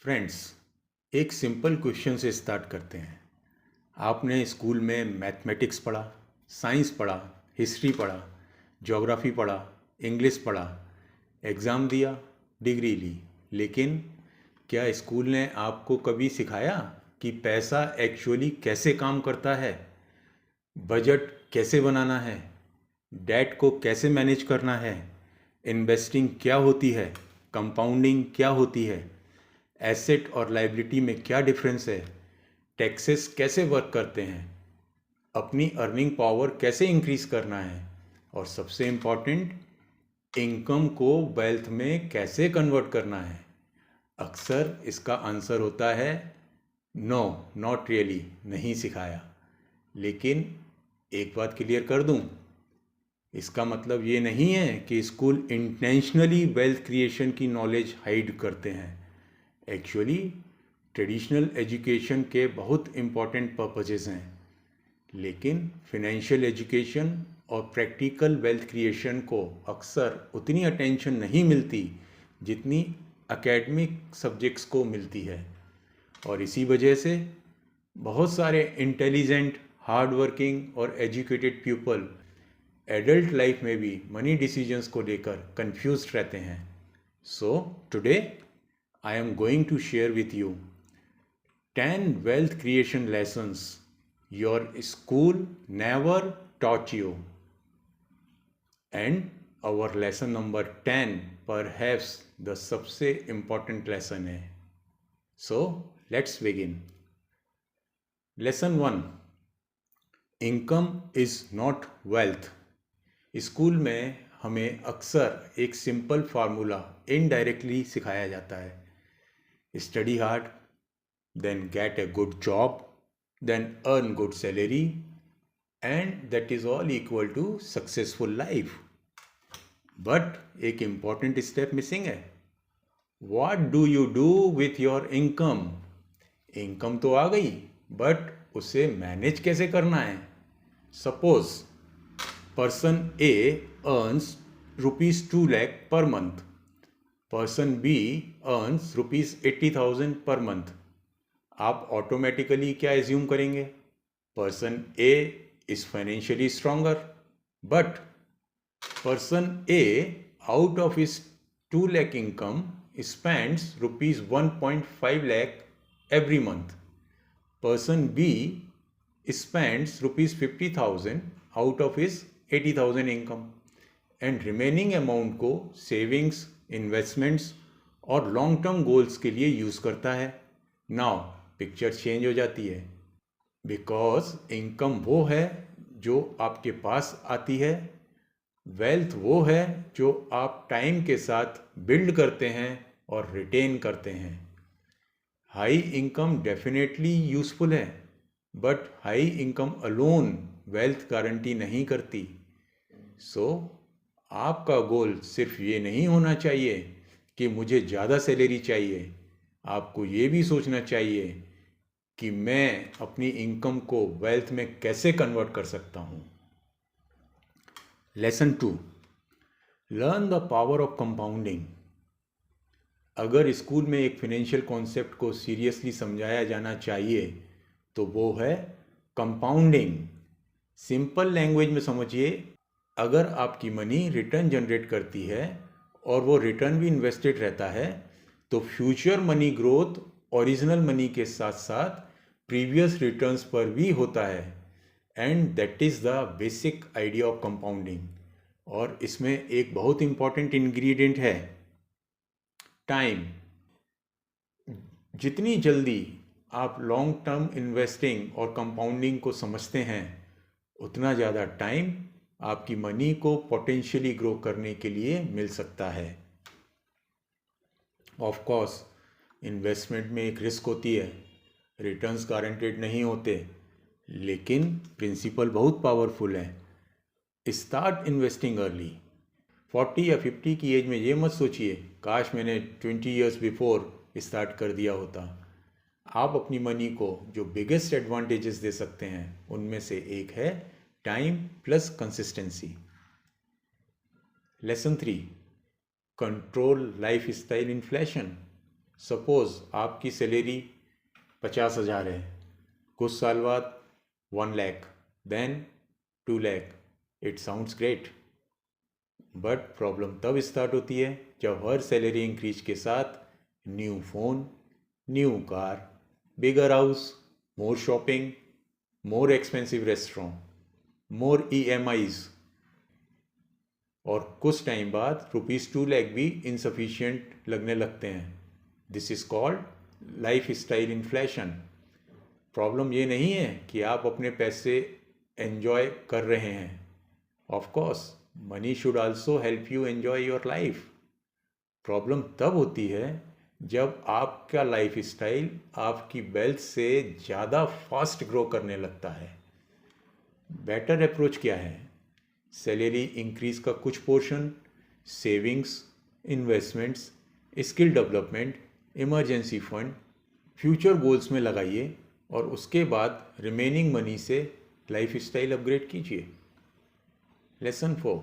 Friends, एक simple question से start करते हैं। आपने स्कूल में मैथमेटिक्स पढ़ा, साइंस पढ़ा, हिस्ट्री पढ़ा, ज्योग्राफी पढ़ा, इंग्लिश पढ़ा, एग्ज़ाम दिया, डिग्री ली। लेकिन क्या स्कूल ने आपको कभी सिखाया कि पैसा एक्चुअली कैसे काम करता है? बजट कैसे बनाना है? डेट को कैसे मैनेज करना है? इन्वेस्टिंग क्या होती है? कंपाउंडिंग क्या होती है? एसेट और लाइबिलिटी में क्या डिफरेंस है? टैक्सेस कैसे वर्क करते हैं? अपनी अर्निंग पावर कैसे इंक्रीज करना है? और सबसे इम्पॉर्टेंट, इनकम को वेल्थ में कैसे कन्वर्ट करना है? अक्सर इसका आंसर होता है नो, नॉट रियली, नहीं सिखाया। लेकिन एक बात क्लियर कर दूं, इसका मतलब ये नहीं है कि स्कूल इंटेंशनली वेल्थ क्रिएशन की नॉलेज हाइड करते हैं। एक्चुअली ट्रेडिशनल एजुकेशन के बहुत इम्पॉर्टेंट पर्पजेज़ हैं, लेकिन फिनेंशियल एजुकेशन और प्रैक्टिकल वेल्थ क्रिएशन को अक्सर उतनी अटेंशन नहीं मिलती जितनी एकेडमिक सब्जेक्ट्स को मिलती है। और इसी वजह से बहुत सारे इंटेलिजेंट, हार्ड वर्किंग और एजुकेटेड पीपल एडल्ट लाइफ में भी मनी डिसीजंस को लेकर कंफ्यूज्ड रहते हैं। So today I am going to share with you 10 wealth creation lessons your school never taught you. And our lesson number 10 perhaps the सबसे important lesson है. So let's begin. Lesson 1, Income is not wealth. School में हमें अक्सर एक simple formula indirectly सिखाया जाता है। Study hard, then get a good job, then earn good salary, and that is all equal to successful life. But एक important step missing है. What do you do with your income? Income तो आ गई, but उसे manage कैसे करना है? Suppose person A earns ₹2 lakh per month. Person B earns ₹80,000 per month. आप automatically क्या एज्यूम करेंगे? Person A is financially stronger, but person A out of his 2 lakh income spends ₹1.5 lakh every month. Person B spends ₹50,000 out of his 80,000 income and remaining amount को savings, investments और long term goals के लिए use करता है। Now picture change हो जाती है, because income वो है जो आपके पास आती है, वेल्थ वो है जो आप टाइम के साथ बिल्ड करते हैं और रिटेन करते हैं। हाई इनकम डेफिनेटली यूज़फुल है, but high income alone wealth guarantee नहीं करती। सो आपका गोल सिर्फ ये नहीं होना चाहिए कि मुझे ज़्यादा सैलरी चाहिए। आपको ये भी सोचना चाहिए कि मैं अपनी इनकम को वेल्थ में कैसे कन्वर्ट कर सकता हूँ। Lesson 2, learn the power of compounding. अगर स्कूल में एक फिनेंशियल कॉन्सेप्ट को सीरियसली समझाया जाना चाहिए तो वो है कंपाउंडिंग। सिंपल लैंग्वेज में समझिए, अगर आपकी मनी रिटर्न जनरेट करती है और वो रिटर्न भी इन्वेस्टेड रहता है तो future money growth original money के साथ साथ प्रीवियस रिटर्न्स पर भी होता है। And that is the basic idea of compounding. और इसमें एक बहुत इंपॉर्टेंट इंग्रेडिएंट है, टाइम। जितनी जल्दी आप लॉन्ग टर्म इन्वेस्टिंग और कंपाउंडिंग को समझते हैं उतना ज़्यादा टाइम आपकी मनी को पोटेंशियली ग्रो करने के लिए मिल सकता है। ऑफ कोर्स इन्वेस्टमेंट में एक रिस्क होती है, रिटर्न्स गारंटेड नहीं होते, लेकिन प्रिंसिपल बहुत पावरफुल है। Start investing early. 40 या 50 की एज में ये मत सोचिए काश मैंने 20 ईयर्स बिफोर स्टार्ट कर दिया होता। आप अपनी मनी को जो बिगेस्ट एडवांटेजेस दे सकते हैं उनमें से एक है time plus consistency. Lesson 3, control lifestyle inflation. Suppose आपकी सैलरी 50,000 है, कुछ साल बाद 1 lakh, then 2 lakh. It sounds great, but problem तब स्टार्ट होती है जब हर सैलरी इंक्रीज के साथ new phone, new car, bigger house, more shopping, more expensive restaurant, more EMIs, और कुछ टाइम बाद ₹2 लाख भी इनसफिशिएंट लगने लगते हैं। This is called life style inflation. Problem ये नहीं है कि आप अपने पैसे एंजॉय कर रहे हैं। Of course money should also help you enjoy your life. Problem तब होती है जब आपका लाइफ स्टाइल आपकी वेल्थ से ज़्यादा फास्ट ग्रो करने लगता है। बेटर अप्रोच क्या है? सैलरी इंक्रीज का कुछ portion savings, investments, skill development, emergency fund, future goals में लगाइए और उसके बाद रिमेनिंग मनी से लाइफ स्टाइल अपग्रेड कीजिए। Lesson 4,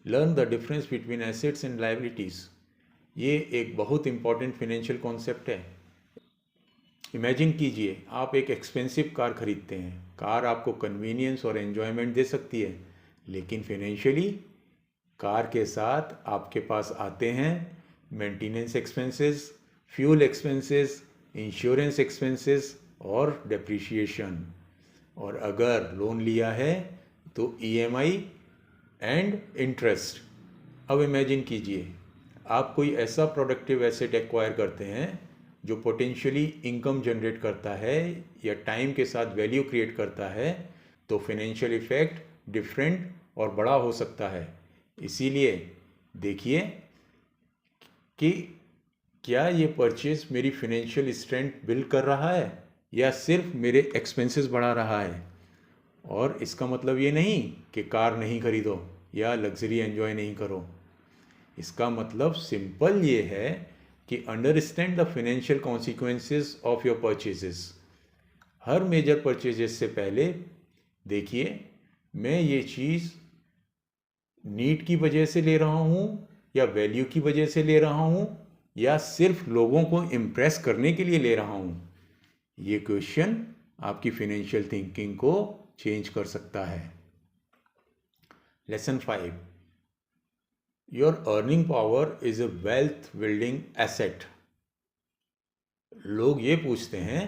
learn the difference between assets and liabilities. ये एक बहुत इंपॉर्टेंट फिनेंशियल कॉन्सेप्ट है। इमेजिन कीजिए आप एक एक्सपेंसिव कार खरीदते हैं। कार आपको कन्वीनियंस और एन्जॉयमेंट दे सकती है, लेकिन फिनेंशियली कार के साथ आपके पास आते हैं maintenance expenses, fuel expenses, insurance expenses और डेप्रिसिएशन। और अगर लोन लिया है तो EMI एंड इंटरेस्ट। अब इमेजिन कीजिए आप कोई ऐसा प्रोडक्टिव एसेट एक्वायर करते हैं जो पोटेंशियली इनकम जनरेट करता है या टाइम के साथ वैल्यू क्रिएट करता है, तो फिनेंशियल इफेक्ट डिफरेंट और बड़ा हो सकता है। इसीलिए देखिए कि क्या ये परचेज मेरी फिनेंशियल स्ट्रेंथ बिल्ड कर रहा है या सिर्फ मेरे एक्सपेंसेस बढ़ा रहा है। और इसका मतलब ये नहीं कि कार नहीं खरीदो या लग्जरी एंजॉय नहीं करो। इसका मतलब सिंपल ये है कि understand the financial consequences of your purchases. हर मेजर परचेजेस से पहले देखिए मैं ये चीज़ नीड की वजह से ले रहा हूँ या वैल्यू की वजह से ले रहा हूँ या सिर्फ लोगों को इम्प्रेस करने के लिए ले रहा हूँ। ये क्वेश्चन आपकी फिनेंशियल थिंकिंग को चेंज कर सकता है। Lesson 5, your earning power is a wealth building asset. लोग ये पूछते हैं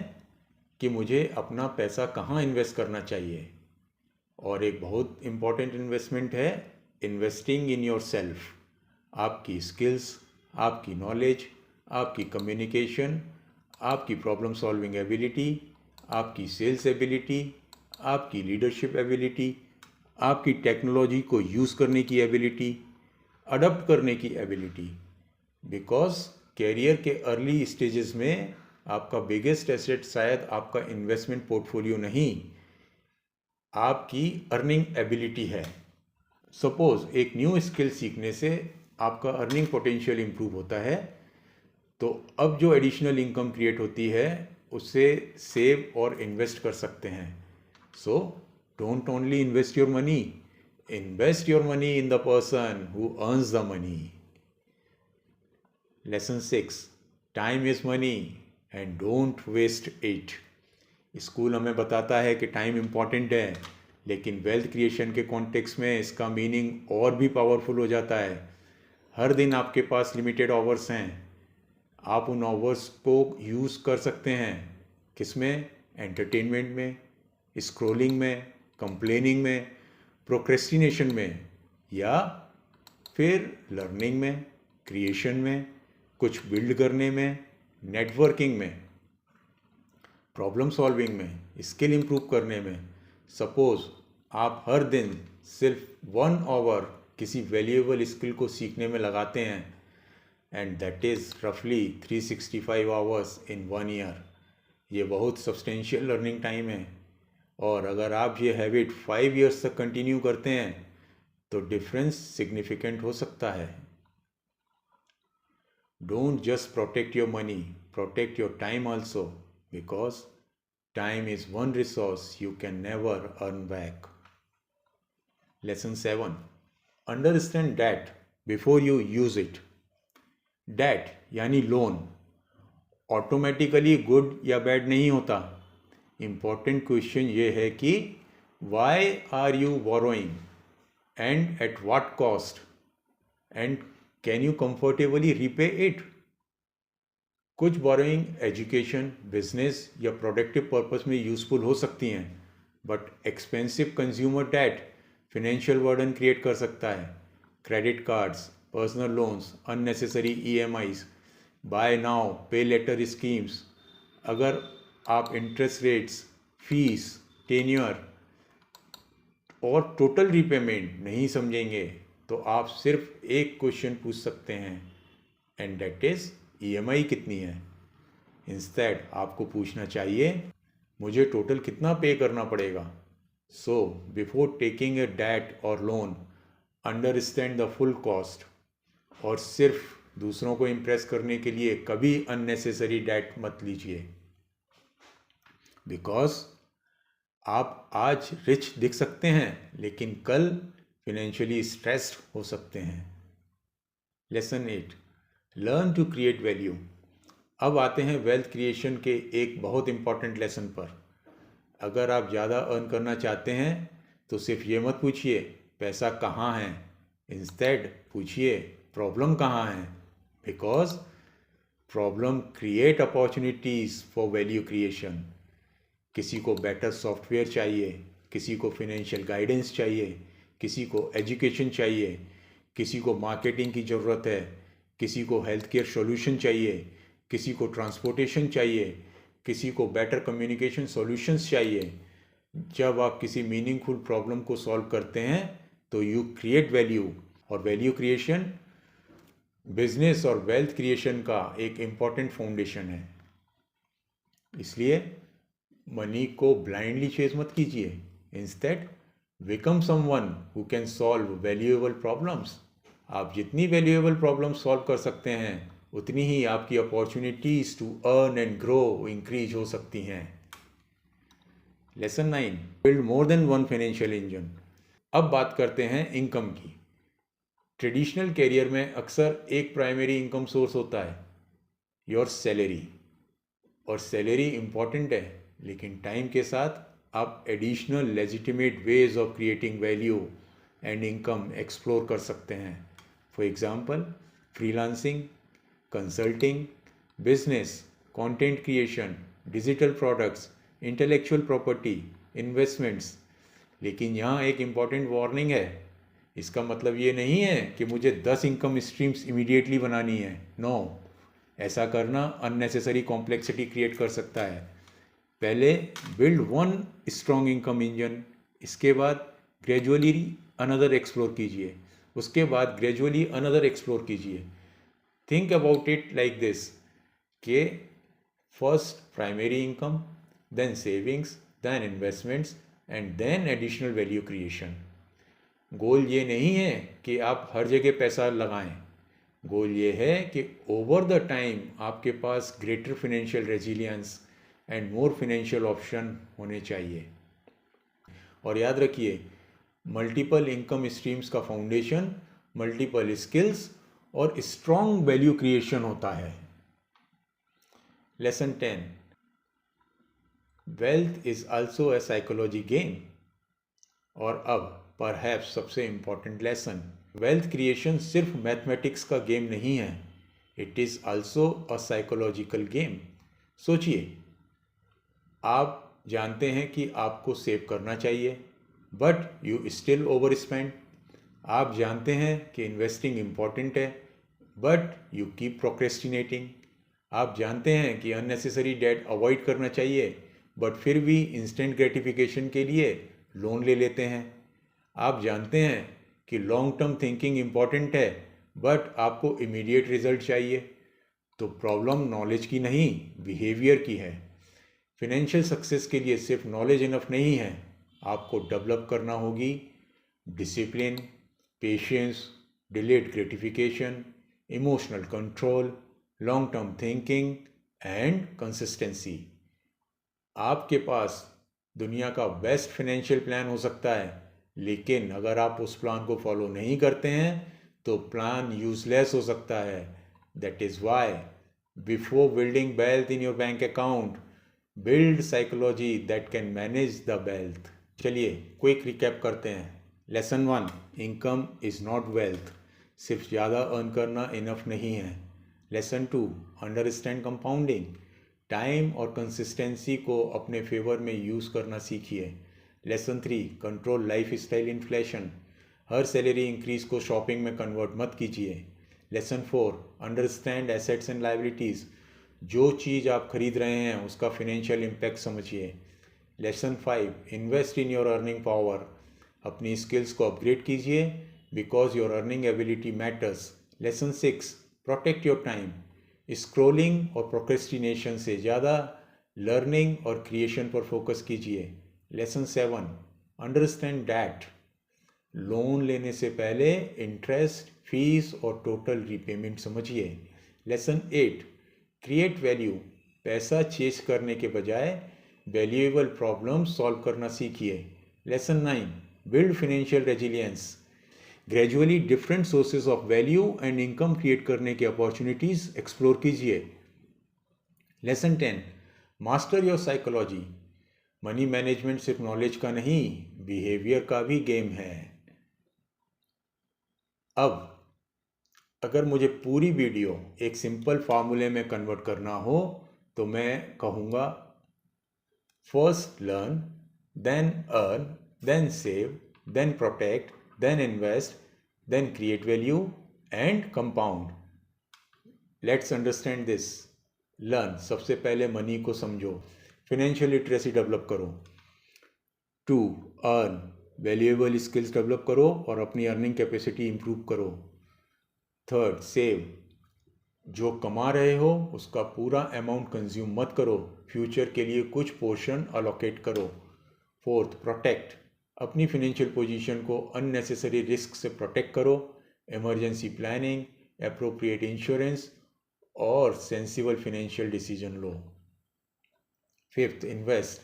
कि मुझे अपना पैसा कहाँ इन्वेस्ट करना चाहिए, और एक बहुत इम्पॉर्टेंट इन्वेस्टमेंट है इन्वेस्टिंग इन योर सेल्फ। आपकी स्किल्स, आपकी नॉलेज, आपकी कम्युनिकेशन, आपकी प्रॉब्लम सॉल्विंग एबिलिटी, आपकी सेल्स एबिलिटी, आपकी लीडरशिप एबिलिटी, आपकी टेक्नोलॉजी को यूज़ करने की एबिलिटी, अडॉप्ट करने की एबिलिटी। बिकॉज कैरियर के अर्ली स्टेजेस में आपका बिगेस्ट एसेट शायद आपका इन्वेस्टमेंट पोर्टफोलियो नहीं, आपकी अर्निंग एबिलिटी है। सपोज एक न्यू स्किल सीखने से आपका अर्निंग पोटेंशियल इंप्रूव होता है, तो अब जो एडिशनल इनकम क्रिएट होती है उससे सेव और इन्वेस्ट कर सकते हैं। So don't only invest your money, invest your money in the person who earns the money. Lesson 6, time is money and don't waste it. School हमें बताता है कि टाइम इम्पॉर्टेंट है, लेकिन वेल्थ क्रिएशन के कॉन्टेक्स्ट में इसका मीनिंग और भी पावरफुल हो जाता है। हर दिन आपके पास लिमिटेड आवर्स हैं, आप उन आवर्स को यूज़ कर सकते हैं। किस में? एंटरटेनमेंट में, स्क्रोलिंग में, कंप्लेनिंग में, प्रोक्रेस्टिनेशन में, या फिर लर्निंग में, क्रिएशन में, कुछ बिल्ड करने में, नेटवर्किंग में, प्रॉब्लम सॉल्विंग में, स्किल इम्प्रूव करने में। सपोज आप हर दिन सिर्फ 1 आवर किसी वैल्यूएबल स्किल को सीखने में लगाते हैं, एंड दैट इज़ रफली 365 आवर्स इन 1 ईयर। ये बहुत सब्सटेंशियल लर्निंग टाइम है, और अगर आप ये हैबिट 5 इयर्स तक कंटिन्यू करते हैं तो डिफरेंस सिग्निफिकेंट हो सकता है। Don't just protect your money, protect your time also, because time is one resource you can never earn back. Lesson 7, understand debt before you use it. Debt यानी loan automatically good या bad नहीं होता। Important question ये है कि why are you borrowing and at what cost and can you comfortably repay it. कुछ borrowing education, business या productive purpose में यूजफुल हो सकती हैं, but expensive consumer debt financial burden create कर सकता है। Credit cards, personal loans, unnecessary EMIs, buy now pay later schemes. अगर आप इंटरेस्ट रेट्स, फीस, टेन्योर और टोटल रीपेमेंट नहीं समझेंगे तो आप सिर्फ एक क्वेश्चन पूछ सकते हैं, एंड दैट इज ईएमआई कितनी है। इंस्टेड आपको पूछना चाहिए मुझे टोटल कितना पे करना पड़ेगा। So before taking a date और loan, understand the full cost. और सिर्फ दूसरों को इम्प्रेस करने के लिए कभी अननेसेसरी डेट मत लीजिए, बिकॉज आप आज रिच दिख सकते हैं लेकिन कल फिनेंशियली स्ट्रेस्ड हो सकते हैं। Lesson 8, learn to create value. अब आते हैं वेल्थ क्रिएशन के एक बहुत इंपॉर्टेंट लेसन पर। अगर आप ज़्यादा अर्न करना चाहते हैं तो सिर्फ ये मत पूछिए पैसा कहाँ है, इंस्टेड पूछिए प्रॉब्लम कहाँ है, because problem create opportunities for value creation. किसी को बेटर सॉफ्टवेयर चाहिए, किसी को फिनेंशियल गाइडेंस चाहिए, किसी को एजुकेशन चाहिए, किसी को मार्केटिंग की ज़रूरत है, किसी को हेल्थ केयर सोल्यूशन चाहिए, किसी को ट्रांसपोर्टेशन चाहिए, किसी को बेटर कम्युनिकेशन सॉल्यूशंस चाहिए। जब आप किसी मीनिंगफुल प्रॉब्लम को सॉल्व करते हैं तो यू क्रिएट वैल्यू, और वैल्यू क्रिएशन बिजनेस और वेल्थ क्रिएशन का एक इम्पॉर्टेंट फाउंडेशन है। इसलिए मनी को ब्लाइंडली चेज मत कीजिए, instead become someone who can solve valuable problems. आप जितनी वैल्यूएबल प्रॉब्लम सॉल्व कर सकते हैं उतनी ही आपकी opportunities to earn and grow increase हो सकती हैं। Lesson 9, build more than one financial engine. अब बात करते हैं इनकम की। ट्रेडिशनल कैरियर में अक्सर एक प्राइमरी इनकम सोर्स होता है, योर सैलरी। और सैलरी इम्पॉर्टेंट है, लेकिन टाइम के साथ आप additional legitimate ways of creating value and income explore कर सकते हैं। For example freelancing, consulting, business, content creation, digital products, intellectual property, investments. लेकिन यहाँ एक इम्पॉर्टेंट वार्निंग है। इसका मतलब ये नहीं है कि मुझे 10 इनकम स्ट्रीम्स इमीडिएटली बनानी है। नो, ऐसा करना अननेसेसरी कॉम्प्लेक्सिटी क्रिएट कर सकता है। पहले build one strong income engine, इसके बाद ग्रेजुअली अनदर एक्सप्लोर कीजिए, उसके बाद ग्रेजुअली अनदर एक्सप्लोर कीजिए। Think about it like this कि first primary income, then savings, then investments and then additional value creation. Goal ये नहीं है कि आप हर जगह पैसा लगाएं। गोल ये है कि ओवर द टाइम आपके पास greater financial resilience and more financial option होने चाहिए। और याद रखिए, मल्टीपल इनकम स्ट्रीम्स का फाउंडेशन मल्टीपल स्किल्स और स्ट्रॉन्ग वैल्यू क्रिएशन होता है। Lesson 10, wealth is also a psychology game. और अब परहैप्स सबसे इम्पॉर्टेंट लेसन, वेल्थ क्रिएशन सिर्फ मैथमेटिक्स का गेम नहीं है, it is also a psychological game. सोचिए, आप जानते हैं कि आपको सेव करना चाहिए, but you still over spend. आप जानते हैं कि इन्वेस्टिंग इम्पॉर्टेंट है, बट यू कीप प्रोक्रेस्टिनेटिंग। आप जानते हैं कि अननेसेसरी डेट अवॉइड करना चाहिए, बट फिर भी इंस्टेंट ग्रेटिफिकेशन के लिए लोन ले लेते हैं। आप जानते हैं कि लॉन्ग टर्म थिंकिंग इम्पॉर्टेंट है, बट आपको इमीडिएट रिजल्ट चाहिए। तो प्रॉब्लम नॉलेज की नहीं, बिहेवियर की है। फिनेंशियल सक्सेस के लिए सिर्फ नॉलेज इनफ नहीं है, आपको डेवलप करना होगी discipline, patience, delayed gratification, emotional control, long term thinking and consistency. आपके पास दुनिया का बेस्ट फाइनेंशियल प्लान हो सकता है, लेकिन अगर आप उस प्लान को फॉलो नहीं करते हैं तो प्लान यूजलेस हो सकता है। That is why Before building wealth in your bank account, build psychology that can manage the wealth. चलिए क्विक रिकैप करते हैं. Lesson 1, income is not wealth. सिर्फ ज़्यादा अर्न करना इनफ नहीं है. Lesson 2, understand compounding. टाइम और कंसिस्टेंसी को अपने फेवर में यूज़ करना सीखिए. Lesson 3, control lifestyle inflation. हर सैलरी इंक्रीज को शॉपिंग में कन्वर्ट मत कीजिए. Lesson 4, understand assets and liabilities. जो चीज़ आप खरीद रहे हैं उसका फिनेंशियल इम्पैक्ट समझिए. Lesson 5, invest in your earning power. अपनी स्किल्स को अपग्रेड कीजिए because your earning ability matters. Lesson 6, protect your time. Scrolling और प्रोक्रेस्टिनेशन से ज़्यादा लर्निंग और क्रिएशन पर फोकस कीजिए. Lesson 7, understand that. लोन लेने से पहले इंटरेस्ट, फीस और टोटल रीपेमेंट समझिए. Lesson 8, create value. पैसा चेज करने के बजाय वैल्यूएबल प्रॉब्लम सॉल्व करना सीखिए. Lesson 9, build financial resilience. Gradually different sources of value and income create करने की अपॉर्चुनिटीज एक्सप्लोर कीजिए. Lesson 10, master your psychology. Money management सिर्फ नॉलेज का नहीं, बिहेवियर का भी गेम है. अब अगर मुझे पूरी वीडियो एक सिंपल फार्मूले में कन्वर्ट करना हो तो मैं कहूँगा, first learn, then earn, then save, then protect, then invest, then create value and compound. Let's understand this. Learn, सबसे पहले मनी को समझो, फिनेंशियल लिटरेसी डेवलप करो. 2, अर्न, वैल्यूएबल स्किल्स डेवलप करो और अपनी अर्निंग कैपेसिटी इंप्रूव करो. 3rd, सेव, जो कमा रहे हो उसका पूरा अमाउंट कंज्यूम मत करो, फ्यूचर के लिए कुछ पोर्शन अलोकेट करो. 4th, प्रोटेक्ट, अपनी फिनेंशियल पोजीशन को अननेसेसरी रिस्क से प्रोटेक्ट करो. इमरजेंसी प्लानिंग, एप्रोप्रिएट इंश्योरेंस और सेंसिबल फिनेंशियल डिसीजन लो. 5th, इन्वेस्ट,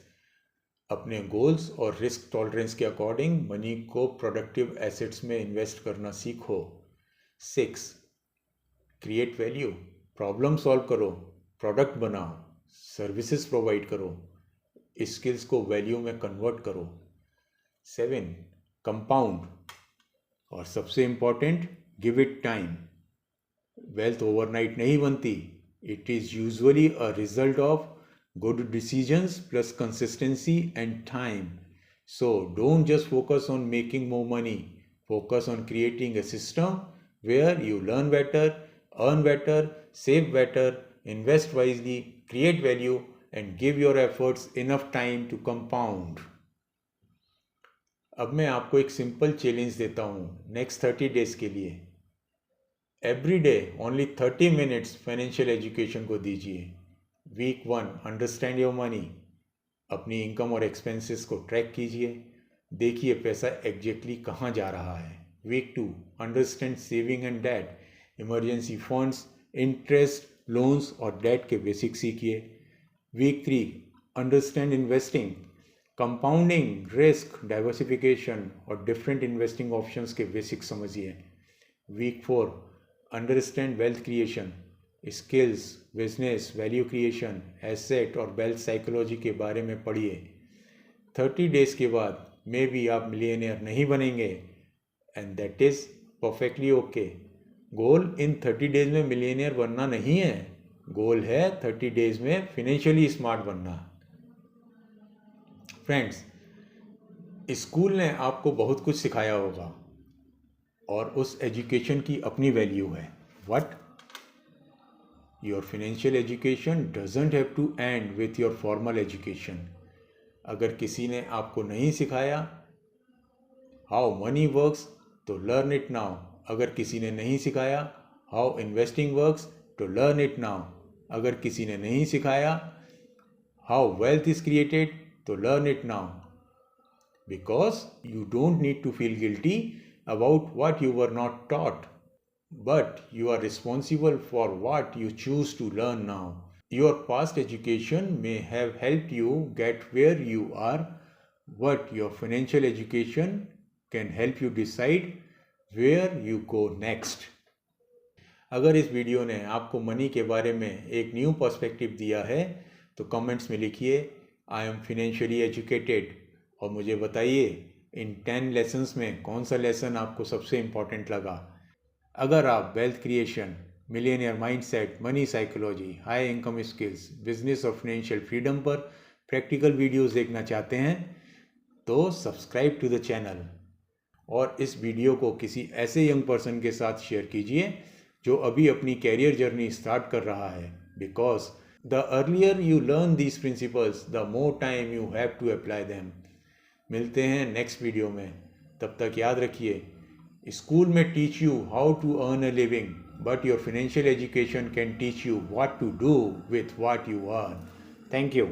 अपने गोल्स और रिस्क टॉलरेंस के अकॉर्डिंग मनी को प्रोडक्टिव एसेट्स में इन्वेस्ट करना सीखो. 6, क्रिएट वैल्यू, प्रॉब्लम सॉल्व करो, प्रोडक्ट बनाओ, सर्विसेज प्रोवाइड करो, स्किल्स को वैल्यू में कन्वर्ट करो. 7, कंपाउंड, और सबसे important, give it time. Wealth overnight नहीं बनती. It is usually a result of good decisions plus consistency and time. So don't just focus on making more money. Focus on creating a system where you learn better, earn better, save better, invest wisely, create value and give your efforts enough time to compound. अब मैं आपको एक simple challenge देता हूँ next 30 days के लिए. Every day only 30 minutes financial education को दीजिए. Week 1, understand your money. अपनी इनकम और एक्सपेंसेस को ट्रैक कीजिए, देखिए पैसा एग्जैक्टली कहाँ जा रहा है. Week 2, understand saving and debt. Emergency funds, interest, loans और डेट के बेसिक सीखिए. Week 3, understand investing, compounding, risk, diversification और डिफरेंट इन्वेस्टिंग ऑप्शंस के बेसिक समझिए. Week 4, understand wealth creation, skills, business, value creation, asset और वेल्थ साइकोलॉजी के बारे में पढ़िए. 30 डेज के बाद मे बी आप मिलियनियर नहीं बनेंगे and that is perfectly okay. Goal in 30 days में मिलियनियर बनना नहीं है, गोल है 30 डेज में फिनेंशियली स्मार्ट बनना. फ्रेंड्स, स्कूल ने आपको बहुत कुछ सिखाया होगा और उस एजुकेशन की अपनी वैल्यू है. What? Your financial education doesn't have to end with your formal education. अगर किसी ने आपको नहीं सिखाया how money works तो learn it now. अगर किसी ने नहीं सिखाया how investing works तो learn it now. अगर किसी ने नहीं सिखाया how wealth is created तो learn it now. Because you don't need to feel guilty about what you were not taught. But you are responsible for what you choose to learn now. Your past education may have helped you get where you are, but your financial education can help you decide where you go next. अगर इस video ने आपको money के बारे में एक new perspective दिया है तो कमेंट्स में लिखिए आई एम फिनेंशियली एजुकेटेड और मुझे बताइए इन 10 लेसन्स में कौन सा लेसन आपको सबसे इम्पॉर्टेंट लगा। अगर आप wealth creation, millionaire mindset, money psychology, high income skills, business और फाइनेंशियल फ्रीडम पर प्रैक्टिकल वीडियोस देखना चाहते हैं तो सब्सक्राइब टू द चैनल और इस वीडियो को किसी ऐसे यंग पर्सन के साथ शेयर कीजिए जो अभी अपनी कैरियर जर्नी स्टार्ट कर रहा है, because the earlier you learn these principles the more time you have to apply them. मिलते हैं नेक्स्ट वीडियो में, तब तक याद रखिए स्कूल में teach you how to earn a living but your financial education can teach you what to do with what you earn. Thank you.